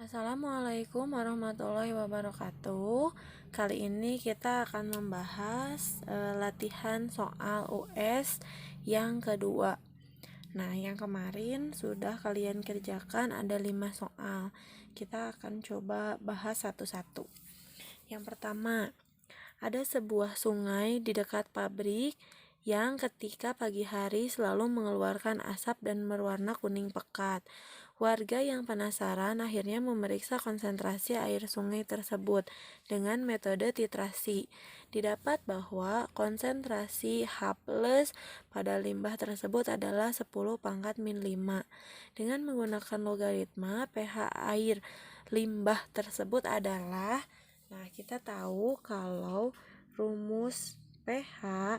Assalamualaikum warahmatullahi wabarakatuh. Kali ini kita akan membahas latihan soal US yang kedua. Nah, yang kemarin sudah kalian kerjakan ada 5 soal. Kita akan coba bahas satu-satu. Yang pertama, ada sebuah sungai di dekat pabrik yang ketika pagi hari selalu mengeluarkan asap dan berwarna kuning pekat. Warga yang penasaran akhirnya memeriksa konsentrasi air sungai tersebut dengan metode titrasi. Didapat bahwa konsentrasi H+ pada limbah tersebut adalah 10⁻⁵. Dengan menggunakan logaritma, pH air limbah tersebut adalah, nah kita tahu kalau rumus pH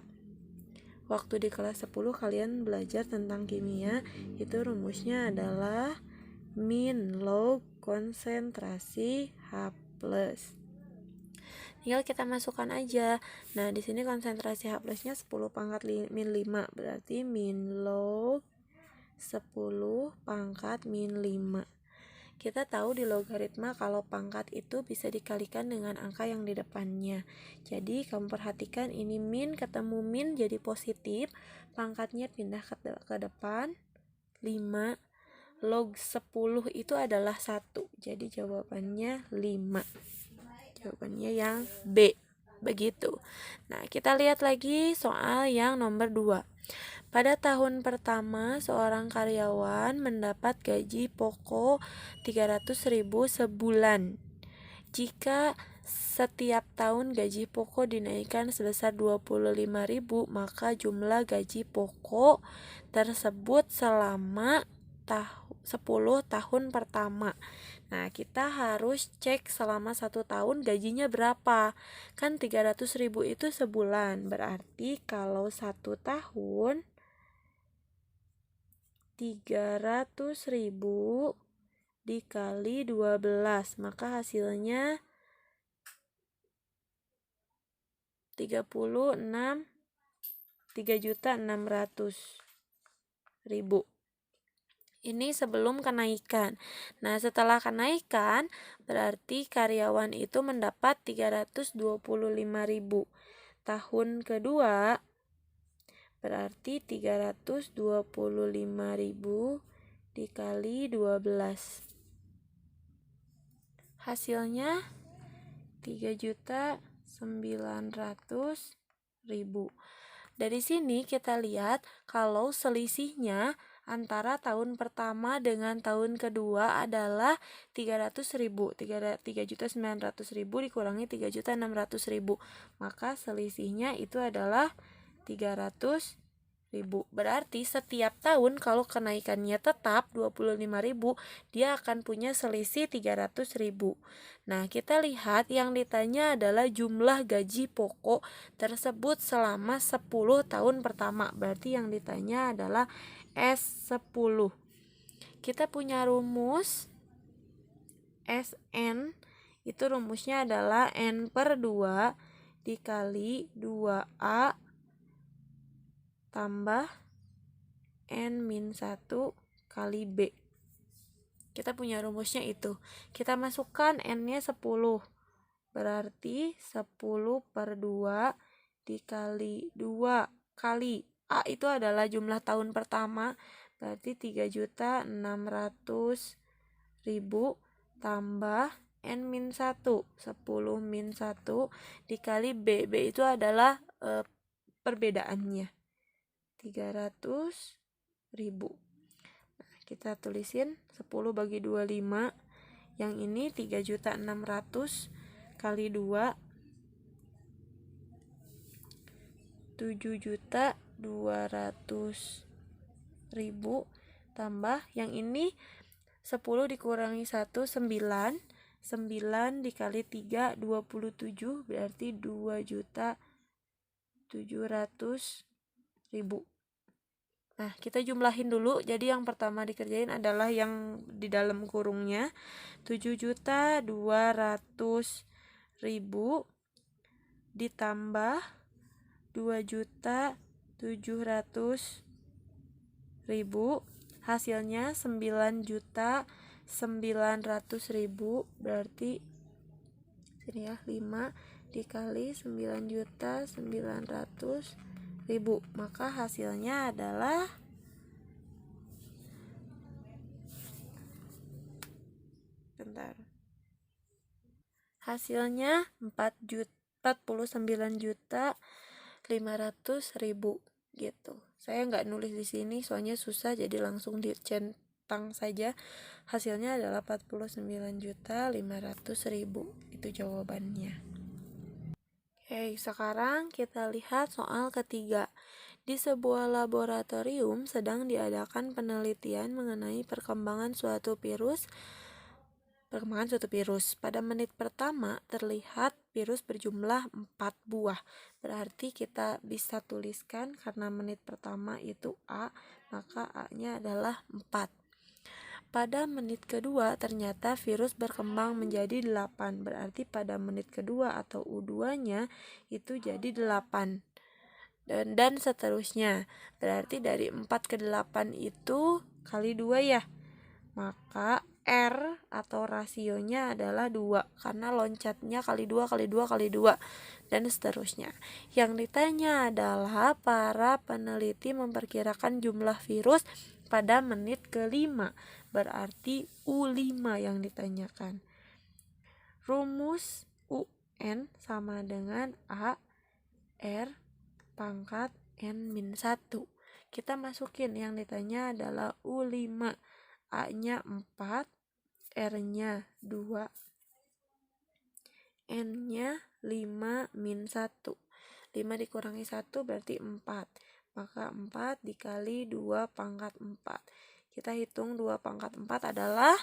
waktu di kelas 10 kalian belajar tentang kimia, itu rumusnya adalah min log konsentrasi H+. Tinggal kita masukkan aja. Nah, di sini konsentrasi H+-nya 10⁻⁵, berarti min log 10⁻⁵. Kita tahu di logaritma kalau pangkat itu bisa dikalikan dengan angka yang di depannya. Jadi kamu perhatikan ini min ketemu min jadi positif, pangkatnya pindah ke depan 5. Log 10 itu adalah 1. Jadi jawabannya 5. Jawabannya yang B. Begitu. Nah, kita lihat lagi soal yang nomor 2. Pada tahun pertama, seorang karyawan mendapat gaji pokok 300.000 sebulan. Jika setiap tahun gaji pokok dinaikkan sebesar 25.000, maka jumlah gaji pokok tersebut selama 10 tahun pertama. Nah, kita harus cek selama 1 tahun gajinya berapa. Kan 300.000 itu sebulan. Berarti kalau 1 tahun 300.000 dikali 12, maka hasilnya 3.600.000. Ini sebelum kenaikan. Nah, setelah kenaikan berarti karyawan itu mendapat 325.000. Tahun kedua berarti 325.000 dikali 12. Hasilnya 3.900.000. Dari sini kita lihat kalau selisihnya antara tahun pertama dengan tahun kedua adalah 300.000. 3.900.000 dikurangi 3.600.000. Maka selisihnya itu adalah 300.000. Berarti setiap tahun kalau kenaikannya tetap 25.000, dia akan punya selisih 300.000. Nah, kita lihat yang ditanya adalah jumlah gaji pokok tersebut selama 10 tahun pertama. Berarti yang ditanya adalah S10. Kita punya rumus Sn, itu rumusnya adalah N/2 dikali 2A tambah N-1 kali B. Kita punya rumusnya itu. Kita masukkan N-nya 10. Berarti 10/2 dikali 2 kali A itu adalah jumlah tahun pertama. Berarti 3.600.000 tambah N-1. 10-1 dikali B. B itu adalah perbedaannya. 300.000. Nah, kita tulisin 10 bagi 25. Yang ini 3.600 kali 2 7.200.000 tambah yang ini 10 dikurangi 1 9. 9 dikali 3 27, berarti 2.700.000. Nah, kita jumlahin dulu. Jadi yang pertama dikerjain adalah yang di dalam kurungnya 7.200.000 ditambah 2.700.000, hasilnya 9.900.000. 900.000, berarti sini ya, 5 dikali 9.900.000, maka hasilnya adalah hasilnya 49.500.000 gitu. Saya nggak nulis di sini soalnya susah, jadi langsung dicentang saja. Hasilnya adalah 49.500.000. Itu jawabannya. Oke, sekarang kita lihat soal ketiga. Di sebuah laboratorium sedang diadakan penelitian mengenai perkembangan suatu virus. Pada menit pertama terlihat virus berjumlah 4 buah. Berarti kita bisa tuliskan karena menit pertama itu A, maka A-nya adalah 4. Pada menit kedua ternyata virus berkembang menjadi 8. Berarti pada menit kedua atau U2-nya itu jadi 8. Dan seterusnya. Berarti dari 4 ke 8 itu kali 2 ya. Maka R atau rasionya adalah 2 karena loncatnya kali 2 kali 2 kali 2 dan seterusnya. Yang ditanya adalah para peneliti memperkirakan jumlah virus pada menit ke-5. Berarti U5 yang ditanyakan. Rumus UN sama dengan A R pangkat N-1. Kita masukin yang ditanya adalah U5. A-nya 4, R-nya 2, N-nya 5 min 1. 5 dikurangi 1 berarti 4. Maka 4 dikali 2 pangkat 4. Kita hitung 2 pangkat 4 adalah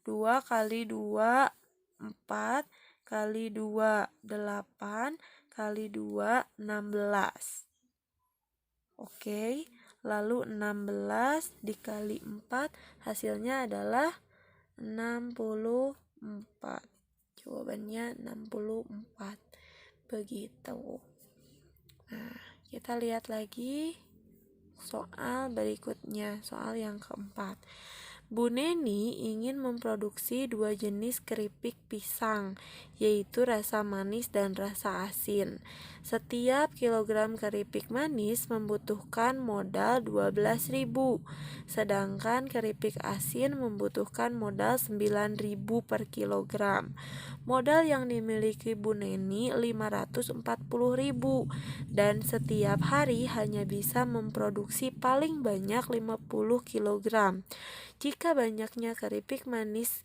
2 kali 2, 4 kali 2, 8 kali 2, 16. Oke. Lalu 16 dikali 4 hasilnya adalah 64. Jawabannya 64. Begitu. Nah, kita lihat lagi soal berikutnya, soal yang keempat. Bu Neni ingin memproduksi 2 jenis keripik pisang, yaitu rasa manis dan rasa asin. Setiap kilogram keripik manis membutuhkan modal 12.000, sedangkan keripik asin membutuhkan modal 9.000 per kilogram. Modal yang dimiliki Bu Neni 540.000 dan setiap hari hanya bisa memproduksi paling banyak 50 kilogram. Jika banyaknya keripik manis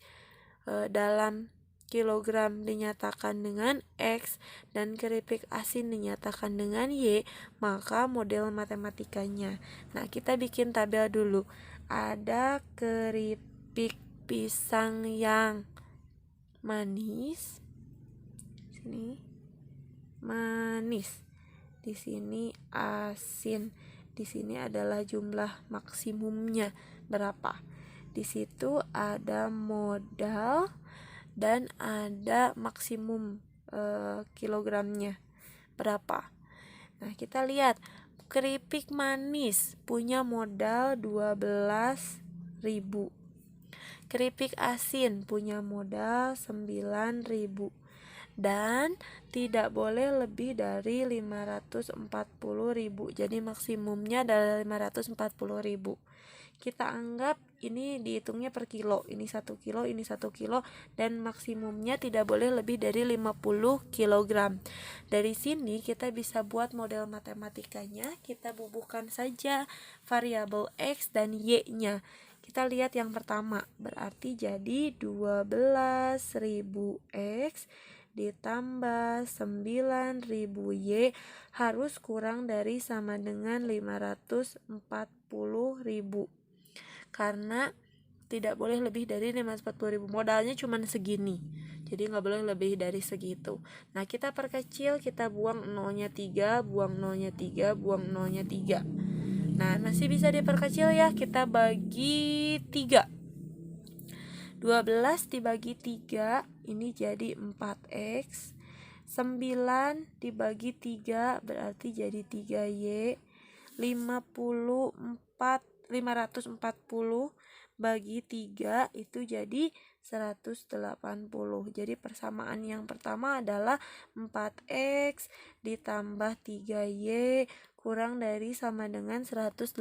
dalam kilogram dinyatakan dengan X dan keripik asin dinyatakan dengan Y, maka model matematikanya. Nah, kita bikin tabel dulu. Ada keripik pisang yang manis. Sini manis. Di sini asin. Di sini adalah jumlah maksimumnya berapa. Di situ ada modal dan ada maksimum kilogramnya berapa. Nah, kita lihat keripik manis punya modal 12.000. Keripik asin punya modal 9.000. Dan tidak boleh lebih dari 540.000. Jadi maksimumnya adalah 540.000. Kita anggap ini dihitungnya per kilo. Ini 1 kilo, ini 1 kilo, dan maksimumnya tidak boleh lebih dari 50 kilogram. Dari sini kita bisa buat model matematikanya. Kita bubuhkan saja variabel X dan Y-nya. Kita lihat yang pertama. Berarti jadi 12.000 X ditambah 9.000 Y harus kurang dari sama dengan 540.000. Karena tidak boleh lebih dari 540.000. Modalnya cuma segini, jadi nggak boleh lebih dari segitu. Nah, kita perkecil, kita buang 0-nya 3, buang 0-nya 3, buang 0-nya 3. Nah, masih bisa diperkecil ya. Kita bagi 3. 12 dibagi 3 ini jadi 4X. 9 dibagi 3 berarti jadi 3Y. 540 bagi 3 itu jadi 180. Jadi persamaan yang pertama adalah 4x ditambah 3y kurang dari sama dengan 180.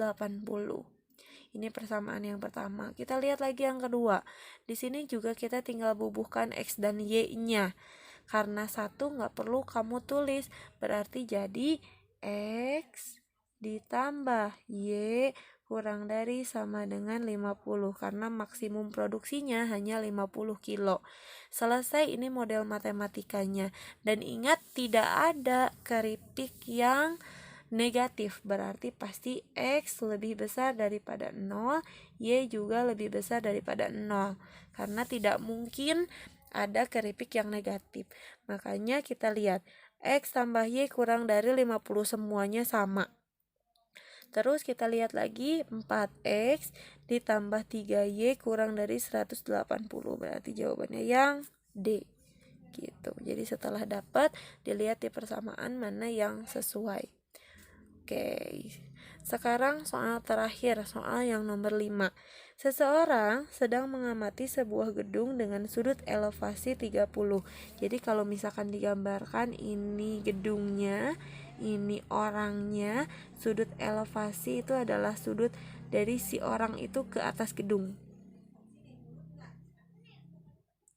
Ini persamaan yang pertama. Kita lihat lagi yang kedua. Di sini juga kita tinggal bubuhkan x dan y-nya. Karena satu nggak perlu kamu tulis, berarti jadi x ditambah y kurang dari sama dengan 50 karena maksimum produksinya hanya 50 kilo. Selesai ini model matematikanya. Dan ingat tidak ada keripik yang negatif, berarti pasti x lebih besar daripada 0, y juga lebih besar daripada 0 karena tidak mungkin ada keripik yang negatif. Makanya kita lihat x tambah y kurang dari 50, semuanya sama. Terus kita lihat lagi 4x ditambah 3y kurang dari 180, berarti jawabannya yang D gitu. Jadi setelah dapat dilihat di persamaan mana yang sesuai. Oke, sekarang soal terakhir, soal yang nomor 5. Seseorang sedang mengamati sebuah gedung dengan sudut elevasi 30. Jadi kalau misalkan digambarkan ini gedungnya, ini orangnya, sudut elevasi itu adalah sudut dari si orang itu ke atas gedung.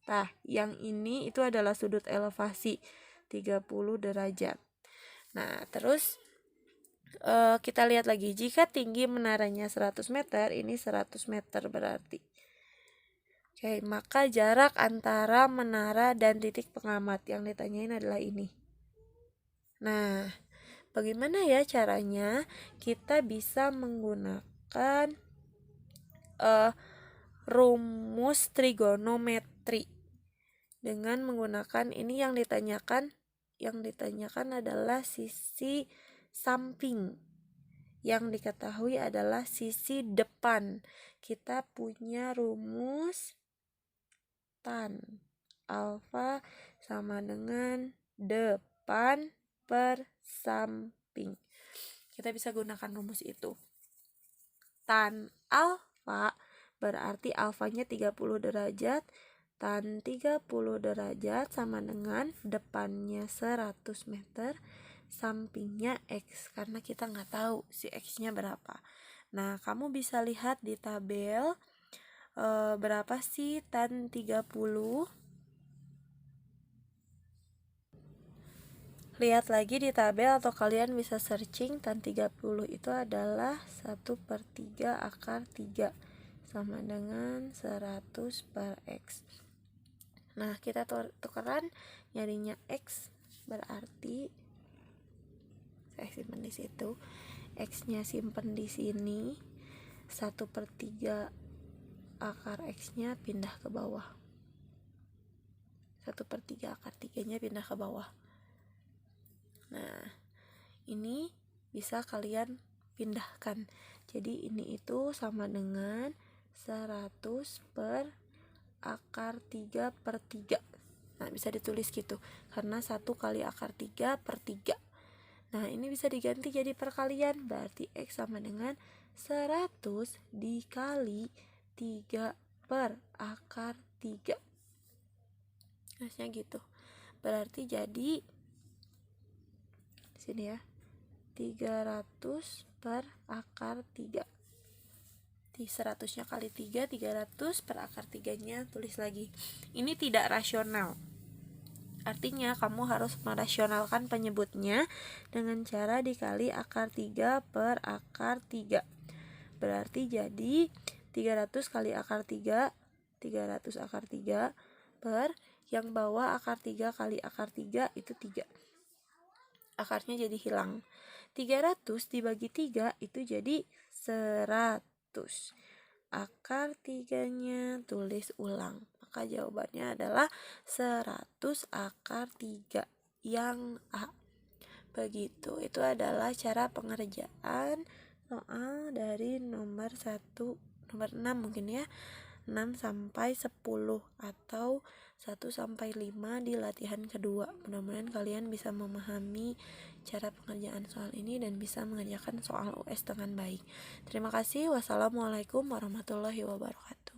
Nah, yang ini itu adalah sudut elevasi 30 derajat. Nah, terus kita lihat lagi, jika tinggi menaranya 100 meter, ini 100 meter berarti. Oke, maka jarak antara menara dan titik pengamat yang ditanyain adalah ini. Nah, bagaimana ya caranya kita bisa menggunakan rumus trigonometri dengan menggunakan ini yang ditanyakan adalah sisi samping, yang diketahui adalah sisi depan. Kita punya rumus tan alfa sama dengan depan per samping. Kita bisa gunakan rumus itu. Tan alfa berarti alfanya 30 derajat, tan 30 derajat sama dengan depannya 100 meter, sampingnya x, karena kita nggak tahu si x-nya berapa. Nah, kamu bisa lihat di tabel berapa sih tan 30. Lihat lagi di tabel atau kalian bisa searching, tan 30 itu adalah 1/3 akar 3 sama dengan 100 per x. Nah, kita tukeran nyarinya x, berarti saya simpan di situ, x-nya simpan di sini, 1/3 akar x-nya pindah ke bawah, 1/3 akar 3-nya pindah ke bawah. Nah, ini bisa kalian pindahkan, jadi ini itu sama dengan 100 per akar 3/3. Nah, bisa ditulis gitu karena 1 kali akar 3/3. Nah, ini bisa diganti jadi perkalian, berarti x sama dengan 100 dikali 3 per akar 3. Harusnya gitu. Berarti jadi sini ya, 300 per akar 3. Di 100-nya kali 3, 300 per akar 3-nya tulis lagi. Ini tidak rasional. Artinya kamu harus merasionalkan penyebutnya dengan cara dikali akar 3 per akar 3. Berarti jadi 300 kali akar 3, 300 akar 3 per yang bawah akar 3 kali akar 3 itu 3. Akarnya jadi hilang. 300 dibagi 3 itu jadi 100. Akar 3-nya tulis ulang. Maka jawabannya adalah 100 akar 3 yang A. Begitu. Itu adalah cara pengerjaan soal dari nomor 6 mungkin ya. 6 sampai 10 atau 1 sampai 5 di latihan kedua. Mudah-mudahan kalian bisa memahami cara pengerjaan soal ini dan bisa mengerjakan soal US dengan baik. Terima kasih. Wassalamualaikum warahmatullahi wabarakatuh.